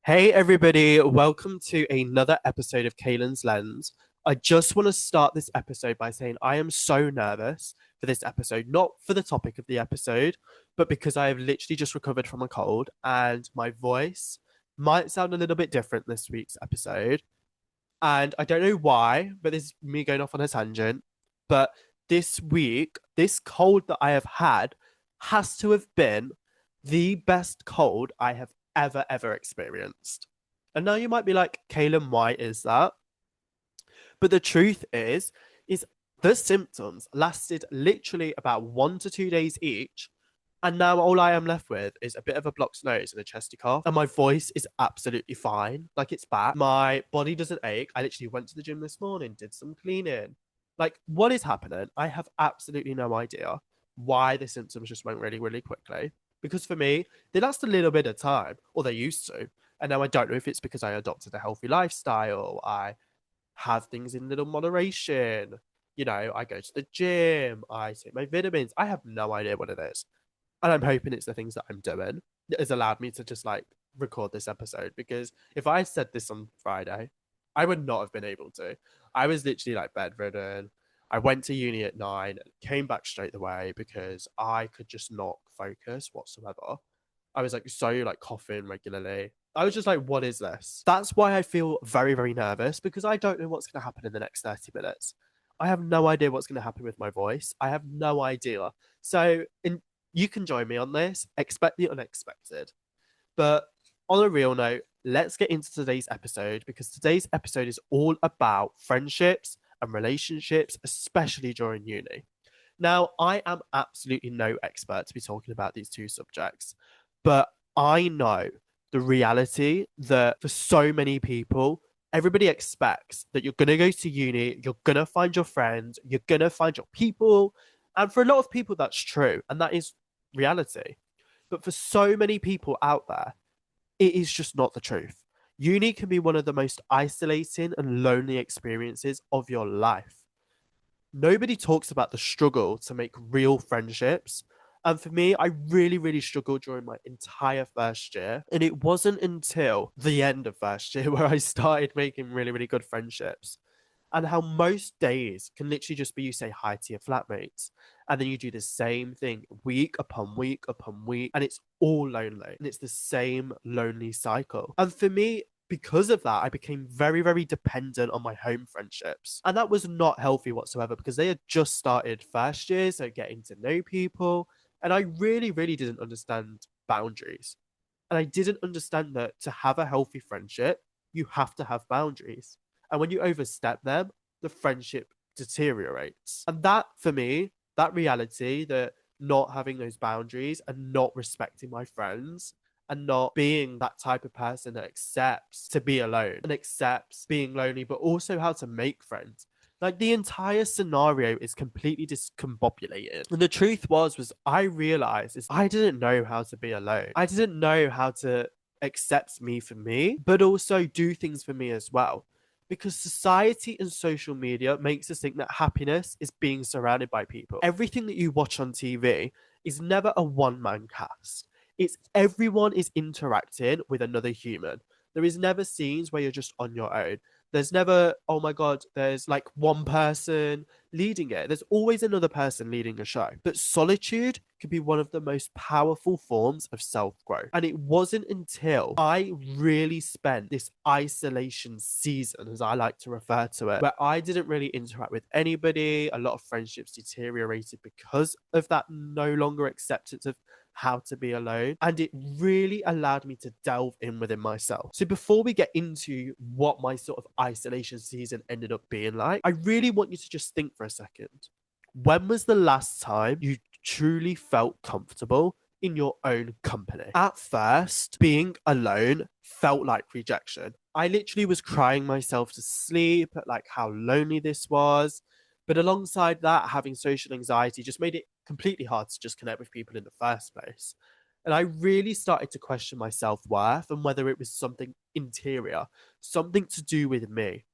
Hey everybody, welcome to another episode of Kaylin's Lens. I just want to start this episode by saying I am so nervous for this episode, not for the topic of the episode, but because I have literally just recovered from a cold and my voice might sound a little bit different this week's episode. And I don't know why, but this is me going off on a tangent. But this week, this cold that I have had has to have been the best cold I have ever experienced. And now you might be like, Kaylin, why is that? But the truth is the symptoms lasted literally about 1 to 2 days each. And now all I am left with is a bit of a blocked nose and a chesty cough. And my voice is absolutely fine. Like it's back. My body doesn't ache. I literally went to the gym this morning, did some cleaning. Like, what is happening? I have absolutely no idea why the symptoms just went really quickly. Because for me, they last a little bit of time, or they used to. And now I don't know if it's because I adopted a healthy lifestyle. I have things in little moderation. You know, I go to the gym, I take my vitamins. I have no idea what it is. And I'm hoping it's the things that I'm doing that has allowed me to just like record this episode. Because if I said this on Friday, I would not have been able to. I was literally like bedridden. I went to uni at 9, came back straight away because I could just not focus whatsoever. I was like so like coughing regularly. I was just like, what is this? That's why I feel very nervous because I don't know what's going to happen in the next 30 minutes. I have no idea what's going to happen with my voice. I have no idea. So, you can join me on this. Expect the unexpected. But on a real note, let's get into today's episode because today's episode is all about friendships and relationships, especially during uni. Now, I am absolutely no expert to be talking about these two subjects, but I know the reality that for so many people, everybody expects that you're going to go to uni, you're going to find your friends, you're going to find your people. And for a lot of people, that's true. And that is reality. But for so many people out there, it is just not the truth. Uni can be one of the most isolating and lonely experiences of your life. Nobody talks about the struggle to make real friendships. And for me, I really struggled during my entire first year. And it wasn't until the end of first year where I started making really good friendships. And how most days can literally just be you say hi to your flatmates. And then you do the same thing week upon week upon week. And it's all lonely. And it's the same lonely cycle. And for me, because of that, I became very dependent on my home friendships. And that was not healthy whatsoever because they had just started first year, so getting to know people. And I really didn't understand boundaries. And I didn't understand that to have a healthy friendship, you have to have boundaries. And when you overstep them, the friendship deteriorates. And that, for me, that reality that not having those boundaries and not respecting my friends and not being that type of person that accepts to be alone and accepts being lonely, but also how to make friends. Like the entire scenario is completely discombobulated. And the truth was I realized is I didn't know how to be alone. I didn't know how to accept me for me, but also do things for me as well. Because society and social media makes us think that happiness is being surrounded by people. Everything that you watch on TV is never a one-man cast. It's everyone is interacting with another human. There is never scenes where you're just on your own. There's never, oh my God, there's like one person leading it. There's always another person leading a show. But solitude can be one of the most powerful forms of self growth. And it wasn't until I really spent this isolation season, as I like to refer to it, where I didn't really interact with anybody. A lot of friendships deteriorated because of that no longer acceptance of how to be alone. And it really allowed me to delve in within myself. So before we get into what my sort of isolation season ended up being like, I really want you to just think for a second. When was the last time you truly felt comfortable in your own company? At first, being alone felt like rejection. I literally was crying myself to sleep at like how lonely this was. But alongside that, having social anxiety just made it completely hard to just connect with people in the first place. And I really started to question my self worth and whether it was something interior, something to do with me.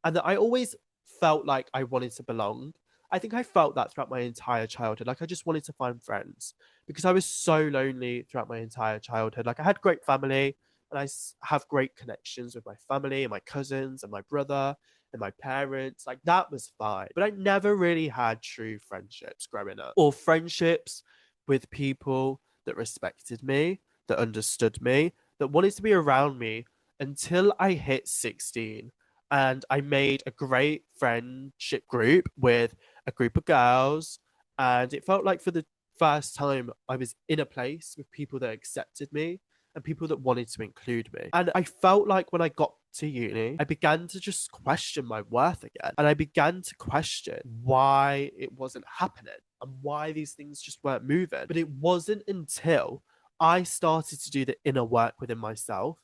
And that I always felt like I wanted to belong. I think I felt that throughout my entire childhood. Like I just wanted to find friends because I was so lonely throughout my entire childhood. Like I had great family, and have great connections with my family and my cousins and my brother and my parents. Like, that was fine. But I never really had true friendships growing up, or friendships with people that respected me, that understood me, that wanted to be around me until I hit 16. And I made a great friendship group with a group of girls. And it felt like for the first time I was in a place with people that accepted me and people that wanted to include me. And I felt like when I got to uni, I began to just question my worth again. And I began to question why it wasn't happening and why these things just weren't moving. But it wasn't until I started to do the inner work within myself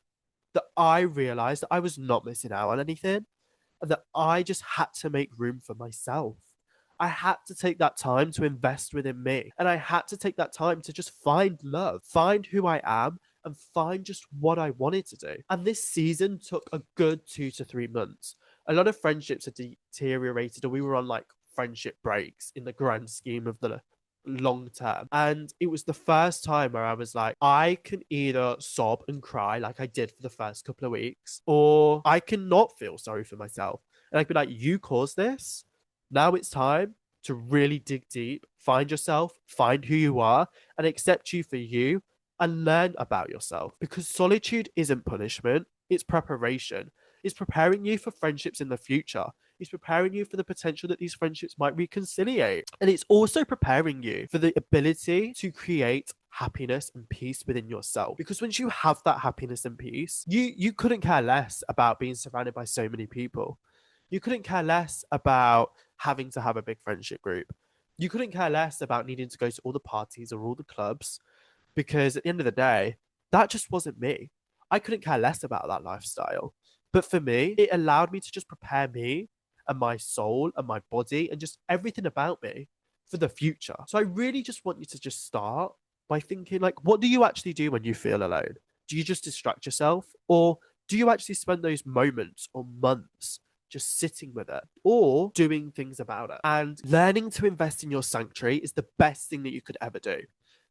that I realized that I was not missing out on anything and that I just had to make room for myself. I had to take that time to invest within me. And I had to take that time to just find love, find who I am, and find just what I wanted to do. And this season took a good 2 to 3 months. A lot of friendships had deteriorated, or we were on like friendship breaks in the grand scheme of the long term. And it was the first time where I was like, I can either sob and cry like I did for the first couple of weeks, or I can not feel sorry for myself. And I'd be like, you caused this. Now it's time to really dig deep, find yourself, find who you are, and accept you for you and learn about yourself. Because solitude isn't punishment, it's preparation. It's preparing you for friendships in the future. It's preparing you for the potential that these friendships might reconciliate. And it's also preparing you for the ability to create happiness and peace within yourself. Because once you have that happiness and peace, you couldn't care less about being surrounded by so many people. You couldn't care less about having to have a big friendship group. You couldn't care less about needing to go to all the parties or all the clubs, because at the end of the day, that just wasn't me. I couldn't care less about that lifestyle. But for me, it allowed me to just prepare me and my soul and my body and just everything about me for the future. So I really just want you to just start by thinking, like, what do you actually do when you feel alone? Do you just distract yourself? Or do you actually spend those moments or months just sitting with it or doing things about it? And learning to invest in your sanctuary is the best thing that you could ever do.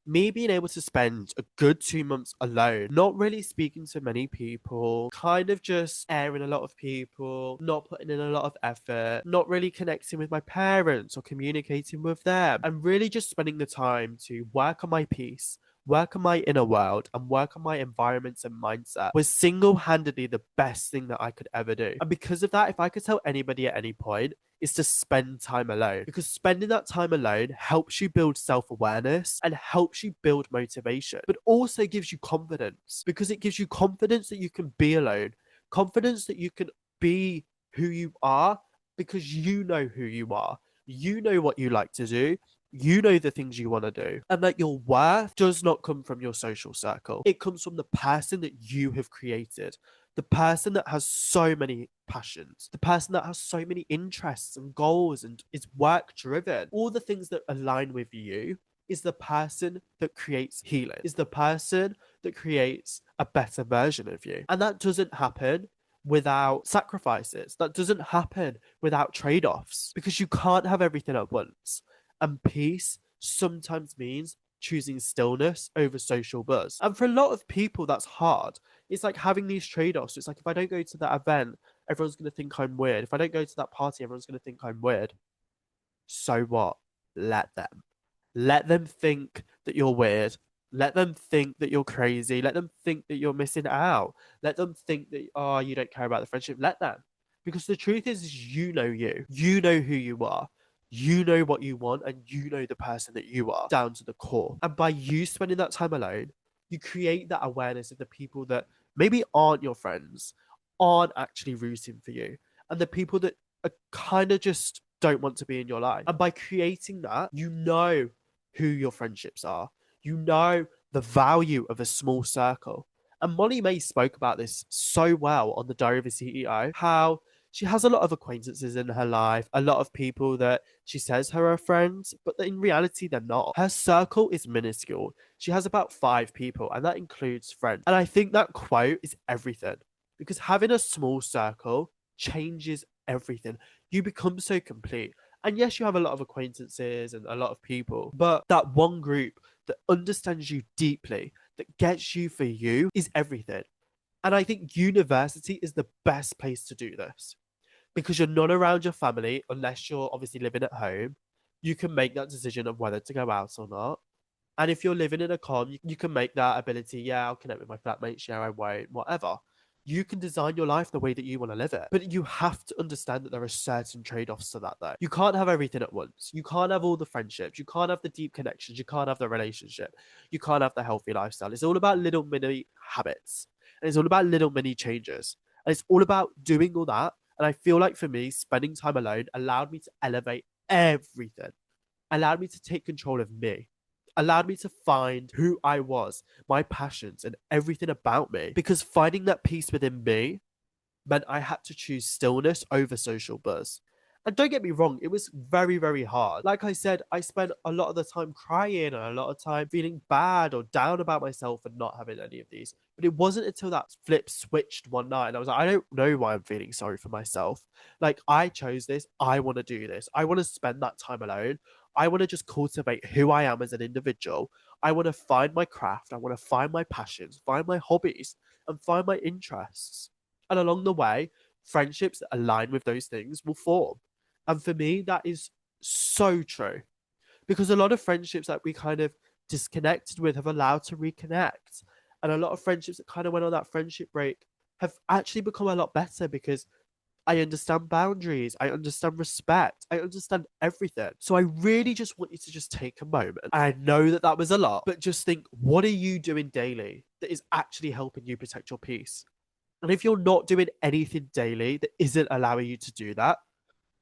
Me being able to spend a good 2 months alone, not really speaking to many people, kind of just airing a lot of people, not putting in a lot of effort, not really connecting with my parents or communicating with them, and really just spending the time to work on my peace, work on my inner world, and work on my environments and mindset was single-handedly the best thing that I could ever do. And because of that, if I could tell anybody at any point, is to spend time alone, because spending that time alone helps you build self-awareness and helps you build motivation, but also gives you confidence, because it gives you confidence that you can be alone, confidence that you can be who you are, because you know who you are, you know what you like to do, you know the things you want to do, and that your worth does not come from your social circle. It comes from the person that you have created, the person that has so many passions, the person that has so many interests and goals and is work driven. All the things that align with you is the person that creates healing, is the person that creates a better version of you. And that doesn't happen without sacrifices. That doesn't happen without trade offs, because you can't have everything at once. And peace sometimes means choosing stillness over social buzz. And for a lot of people, that's hard. It's like having these trade offs. It's like, if I don't go to that event, everyone's going to think I'm weird. If I don't go to that party, everyone's going to think I'm weird. So what? Let them. Let them think that you're weird. Let them think that you're crazy. Let them think that you're missing out. Let them think that, oh, you don't care about the friendship. Let them. Because the truth is you know you. You know who you are. You know what you want, and you know the person that you are down to the core. And by you spending that time alone, you create that awareness of the people that maybe aren't your friends, aren't actually rooting for you, and the people that are kind of just don't want to be in your life. And by creating that, you know who your friendships are. You know the value of a small circle. And Molly May spoke about this so well on the Diary of a CEO, how she has a lot of acquaintances in her life, a lot of people that she says are her friends, but in reality, they're not. Her circle is minuscule. She has about 5 people, and that includes friends. And I think that quote is everything, because having a small circle changes everything. You become so complete. And yes, you have a lot of acquaintances and a lot of people, but that one group that understands you deeply, that gets you for you, is everything. And I think university is the best place to do this because you're not around your family unless you're obviously living at home. You can make that decision of whether to go out or not. And if you're living in a com, you can make that ability. Yeah, I'll connect with my flatmates. Yeah, I won't. Whatever. You can design your life the way that you want to live it. But you have to understand that there are certain trade offs to that, though. You can't have everything at once. You can't have all the friendships. You can't have the deep connections. You can't have the relationship. You can't have the healthy lifestyle. It's all about little mini habits. And it's all about little mini changes. And it's all about doing all that. And I feel like for me, spending time alone allowed me to elevate everything, allowed me to take control of me, allowed me to find who I was, my passions, and everything about me. Because finding that peace within me meant I had to choose stillness over social buzz. And don't get me wrong, it was very, very hard. Like I said, I spent a lot of the time crying and a lot of time feeling bad or down about myself and not having any of these. But it wasn't until that flip switched one night and I was like, I don't know why I'm feeling sorry for myself. Like, I chose this. I want to do this. I want to spend that time alone. I want to just cultivate who I am as an individual. I want to find my craft. I want to find my passions, find my hobbies, and find my interests. And along the way, friendships that align with those things will form. And for me, that is so true because a lot of friendships that we kind of disconnected with have allowed to reconnect. And a lot of friendships that kind of went on that friendship break have actually become a lot better because I understand boundaries, I understand respect, I understand everything. So I really just want you to just take a moment. I know that that was a lot, but just think, what are you doing daily that is actually helping you protect your peace? And if you're not doing anything daily that isn't allowing you to do that,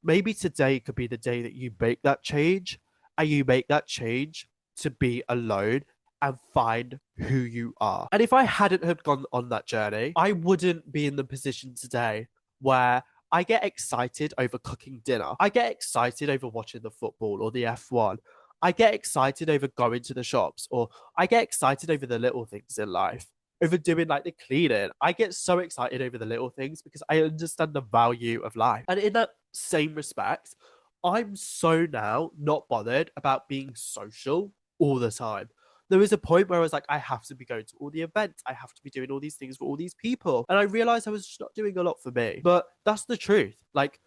maybe today could be the day that you make that change and you make that change to be alone and find who you are. And if I hadn't have gone on that journey, I wouldn't be in the position today where I get excited over cooking dinner. I get excited over watching the football or the F1. I get excited over going to the shops or I get excited over the little things in life, over doing like the cleaning. I get so excited over the little things because I understand the value of life. And in that same respect, I'm so now not bothered about being social all the time. There was a point where I was like, I have to be going to all the events. I have to be doing all these things for all these people. And I realized I was just not doing a lot for me. But that's the truth. Like,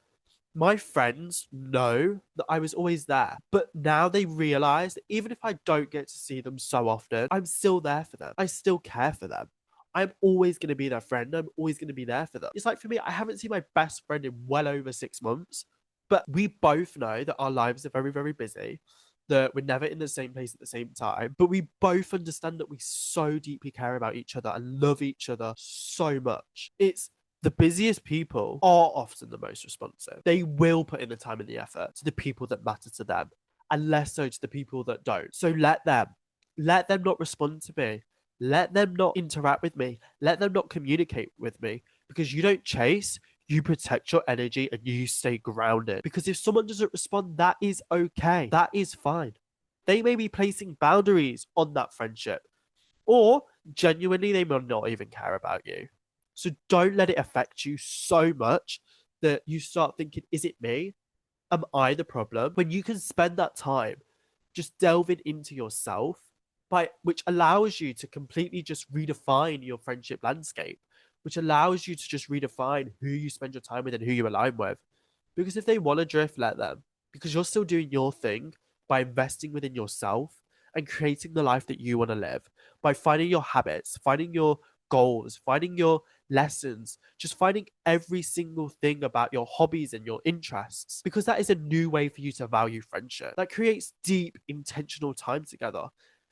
my friends know that I was always there, but now they realize that even if I don't get to see them so often, I'm still there for them. I still care for them. I'm always going to be their friend. I'm always going to be there for them. It's like for me, I haven't seen my best friend in well over 6 months, but we both know that our lives are very, very busy, that we're never in the same place at the same time, but we both understand that we so deeply care about each other and love each other so much. It's the busiest people are often the most responsive. They will put in the time and the effort to the people that matter to them, and less so to the people that don't. So let them not respond to me. Let them not interact with me. Let them not communicate with me because you don't chase, you protect your energy and you stay grounded. Because if someone doesn't respond, that is okay. That is fine. They may be placing boundaries on that friendship, or genuinely, they may not even care about you. So don't let it affect you so much that you start thinking, is it me? Am I the problem? When you can spend that time just delving into yourself, which allows you to completely just redefine your friendship landscape, which allows you to just redefine who you spend your time with and who you align with. Because if they want to drift, let them. Because you're still doing your thing by investing within yourself and creating the life that you want to live, by finding your habits, finding your goals, finding your lessons, just finding every single thing about your hobbies and your interests, because that is a new way for you to value friendship. That creates deep, intentional time together.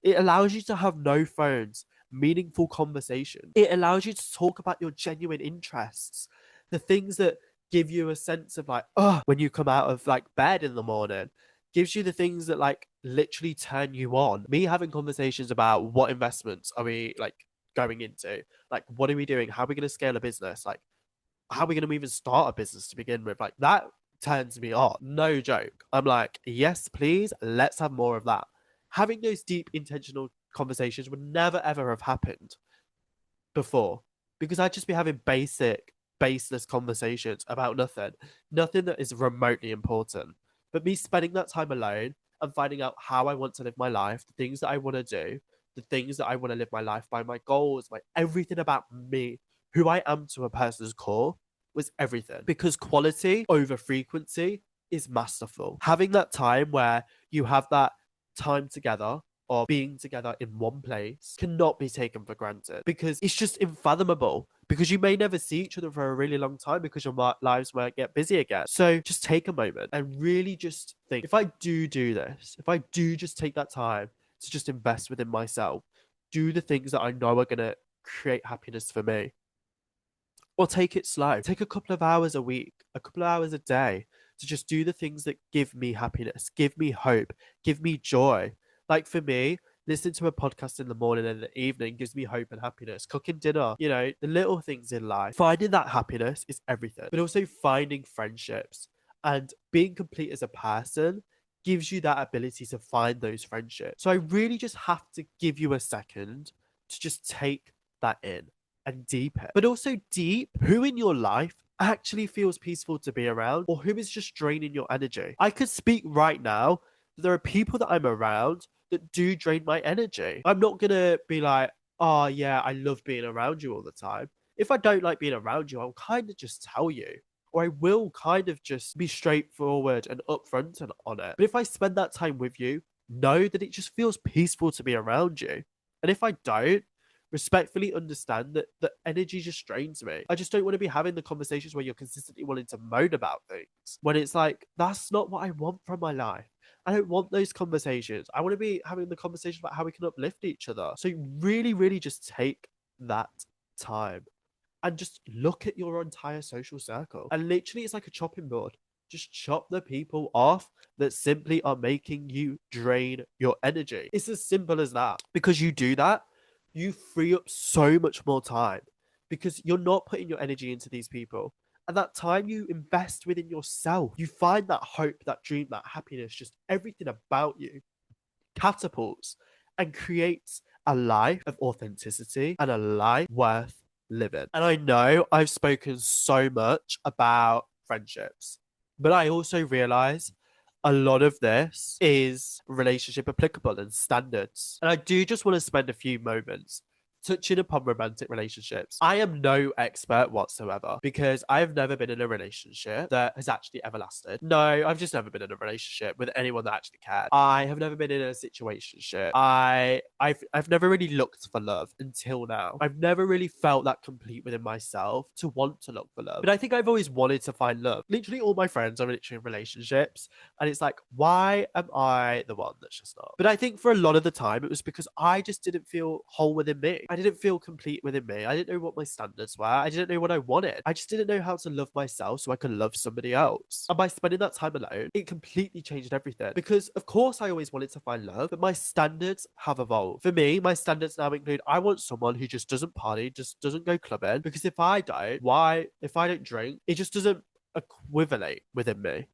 It allows you to have no phones, meaningful conversation. It allows you to talk about your genuine interests, the things that give you a sense of like, oh, when you come out of like bed in the morning, gives you the things that like literally turn you on. Me having conversations about what investments are we like going into, like what are we doing, how are we going to scale a business, like how are we going to even start a business to begin with, like that turns me on. No joke. I'm like, yes, please, let's have more of that. Having those deep intentional conversations would never ever have happened before because I'd just be having baseless conversations about nothing that is remotely important. But me spending that time alone and finding out how I want to live my life, the things that I want to do, the things that I want to live my life by, my goals, my everything about me, who I am to a person's core was everything. Because quality over frequency is masterful. Having that time where you have that time together or being together in one place cannot be taken for granted because it's just unfathomable. Because you may never see each other for a really long time because your lives might get busy again. So just take a moment and really just think, if I do this, if I do just take that time to just invest within myself, do the things that I know are going to create happiness for me, or take it slow. Take a couple of hours a week, a couple of hours a day to just do the things that give me happiness, give me hope, give me joy. Like for me, listening to a podcast in the morning and the evening gives me hope and happiness. Cooking dinner, you know, the little things in life. Finding that happiness is everything, but also finding friendships and being complete as a person gives you that ability to find those friendships. So I really just have to give you a second to just take that in and deep it. But also deep who in your life actually feels peaceful to be around or who is just draining your energy. I could speak right now that there are people that I'm around that do drain my energy. I'm not gonna be like, oh yeah, I love being around you all the time. If I don't like being around you, I'll kind of just tell you. Or I will kind of just be straightforward and upfront and on it. But if I spend that time with you, know that it just feels peaceful to be around you. And if I don't, respectfully understand that the energy just drains me. I just don't want to be having the conversations where you're consistently wanting to moan about things when it's like, that's not what I want from my life. I don't want those conversations. I want to be having the conversation about how we can uplift each other. So really, really just take that time and just look at your entire social circle. And literally, it's like a chopping board. Just chop the people off that simply are making you drain your energy. It's as simple as that. Because you do that, you free up so much more time because you're not putting your energy into these people. And that time you invest within yourself, you find that hope, that dream, that happiness, just everything about you catapults and creates a life of authenticity and a life worth living. And I know I've spoken so much about friendships, but I also realize a lot of this is relationship applicable and standards. And I do just want to spend a few moments touching upon romantic relationships. I am no expert whatsoever because I have never been in a relationship that has actually ever lasted. No, I've just never been in a relationship with anyone that actually cared. I have never been in a situationship. I've never really looked for love until now. I've never really felt that complete within myself to want to look for love. But I think I've always wanted to find love. Literally all my friends are literally in relationships. And it's like, why am I the one that's just not? But I think for a lot of the time, it was because I just didn't feel whole within me. I didn't feel complete within me. I didn't know what my standards were. I didn't know what I wanted. I just didn't know how to love myself so I could love somebody else. And by spending that time alone, it completely changed everything. Because of course I always wanted to find love, but my standards have evolved. For me, my standards now include I want someone who just doesn't party, just doesn't go clubbing. Because if I don't, if I don't drink, it just doesn't equivalate within me.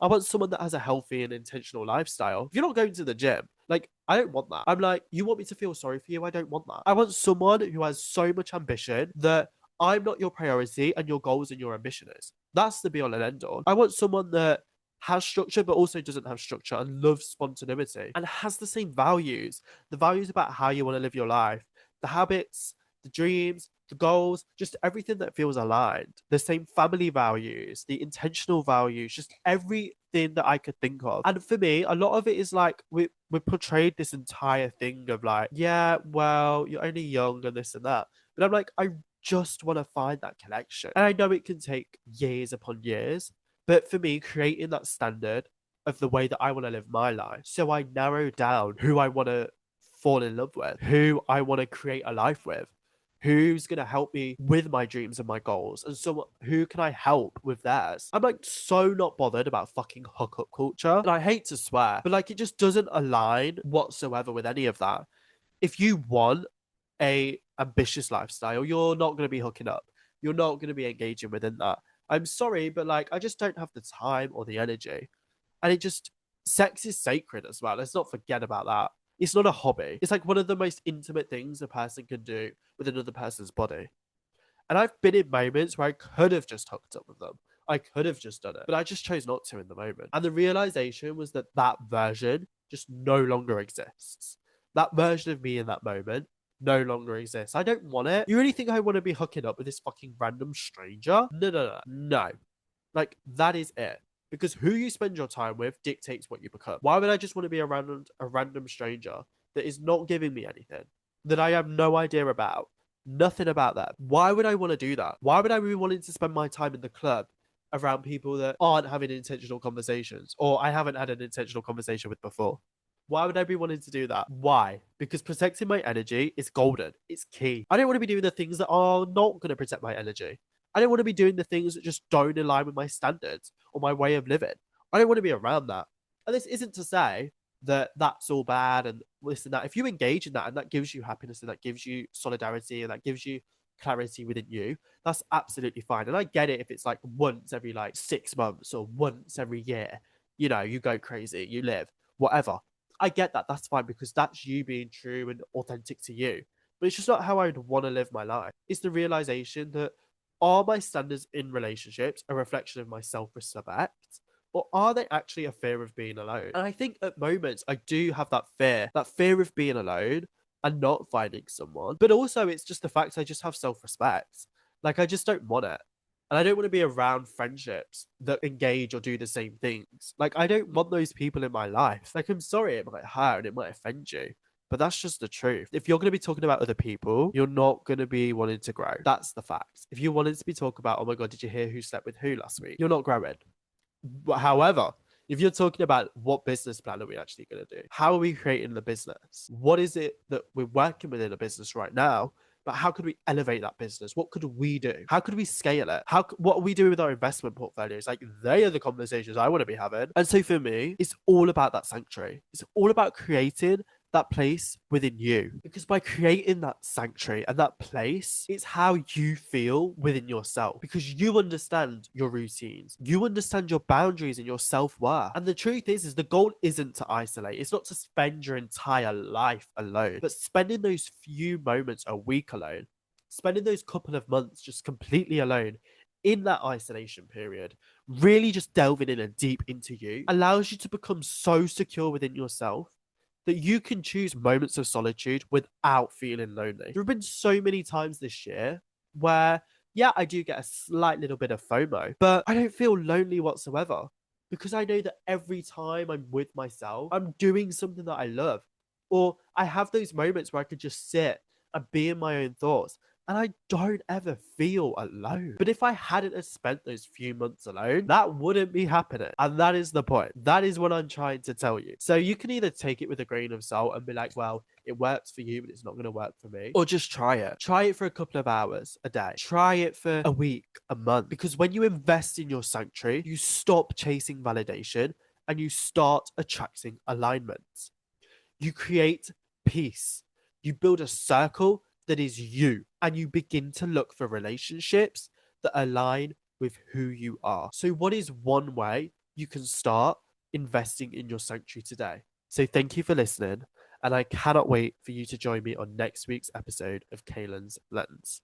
I want someone that has a healthy and intentional lifestyle. If you're not going to the gym, like, I don't want that. I'm like, you want me to feel sorry for you? I don't want that. I want someone who has so much ambition that I'm not your priority and your goals and your ambition is. That's the be all and end all. I want someone that has structure but also doesn't have structure and loves spontaneity and has the same values. The values about how you want to live your life, the habits, the dreams, the goals, just everything that feels aligned. The same family values, the intentional values, just everything that I could think of. And for me, a lot of it is like we portrayed this entire thing of like, yeah, well, you're only young and this and that. But I'm like, I just want to find that connection. And I know it can take years upon years, but for me, creating that standard of the way that I want to live my life. So I narrow down who I want to fall in love with, who I want to create a life with, who's going to help me with my dreams and my goals, and so who can I help with theirs. I'm like so not bothered about fucking hookup culture, and I hate to swear, but like it just doesn't align whatsoever with any of that. If you want a ambitious lifestyle, you're not going to be hooking up, you're not going to be engaging within that. I'm sorry, but like I just don't have the time or the energy. And it just, sex is sacred as well. Let's not forget about that. It's not a hobby. It's like one of the most intimate things a person can do with another person's body. And I've been in moments where I could have just hooked up with them. I could have just done it, but I just chose not to in the moment. And the realization was that that version just no longer exists. That version of me in that moment no longer exists. I don't want it. You really think I want to be hooking up with this fucking random stranger? No. Like, that is it. Because who you spend your time with dictates what you become. Why would I just want to be around a random stranger that is not giving me anything, that I have no idea about? Nothing about that. Why would I want to do that? Why would I be wanting to spend my time in the club around people that aren't having intentional conversations or I haven't had an intentional conversation with before? Why would I be wanting to do that? Why? Because protecting my energy is golden. It's key. I don't want to be doing the things that are not going to protect my energy. I don't want to be doing the things that just don't align with my standards or my way of living. I don't want to be around that. And this isn't to say that that's all bad and this and that. If you engage in that and that gives you happiness and that gives you solidarity and that gives you clarity within you, that's absolutely fine. And I get it if it's like once every like 6 months or once every year, you know, you go crazy, you live, whatever. I get that. That's fine because that's you being true and authentic to you. But it's just not how I'd want to live my life. It's the realization that are my standards in relationships a reflection of my self respect? Or are they actually a fear of being alone? And I think at moments I do have that fear of being alone and not finding someone. But also, it's just the fact I just have self respect. Like, I just don't want it. And I don't want to be around friendships that engage or do the same things. Like, I don't want those people in my life. Like, I'm sorry, it might hurt and it might offend you. But that's just the truth. If you're going to be talking about other people, you're not going to be wanting to grow. That's the fact. If you wanted to be talking about, oh my God, did you hear who slept with who last week? You're not growing. But however, if you're talking about what business plan are we actually going to do? How are we creating the business? What is it that we're working with in a business right now? But how could we elevate that business? What could we do? How could we scale it? What are we doing with our investment portfolios? Like, they are the conversations I want to be having. And so for me, it's all about that sanctuary. It's all about creating that place within you. Because by creating that sanctuary and that place, it's how you feel within yourself. Because you understand your routines, you understand your boundaries and your self-worth. And the truth is the goal isn't to isolate. It's not to spend your entire life alone, but spending those few moments a week alone, spending those couple of months just completely alone in that isolation period, really just delving in and deep into you, allows you to become so secure within yourself that you can choose moments of solitude without feeling lonely. There have been so many times this year where, yeah, I do get a slight little bit of FOMO, but I don't feel lonely whatsoever because I know that every time I'm with myself, I'm doing something that I love. Or I have those moments where I could just sit and be in my own thoughts and I don't ever feel alone. But if I hadn't have spent those few months alone, that wouldn't be happening. And that is the point. That is what I'm trying to tell you. So you can either take it with a grain of salt and be like, well, it works for you, but it's not going to work for me. Or just try it. Try it for a couple of hours a day. Try it for a week, a month. Because when you invest in your sanctuary, you stop chasing validation and you start attracting alignment. You create peace. You build a circle that is you, and you begin to look for relationships that align with who you are. So, what is one way you can start investing in your sanctuary today? So, thank you for listening, and I cannot wait for you to join me on next week's episode of Kaylin's Lens.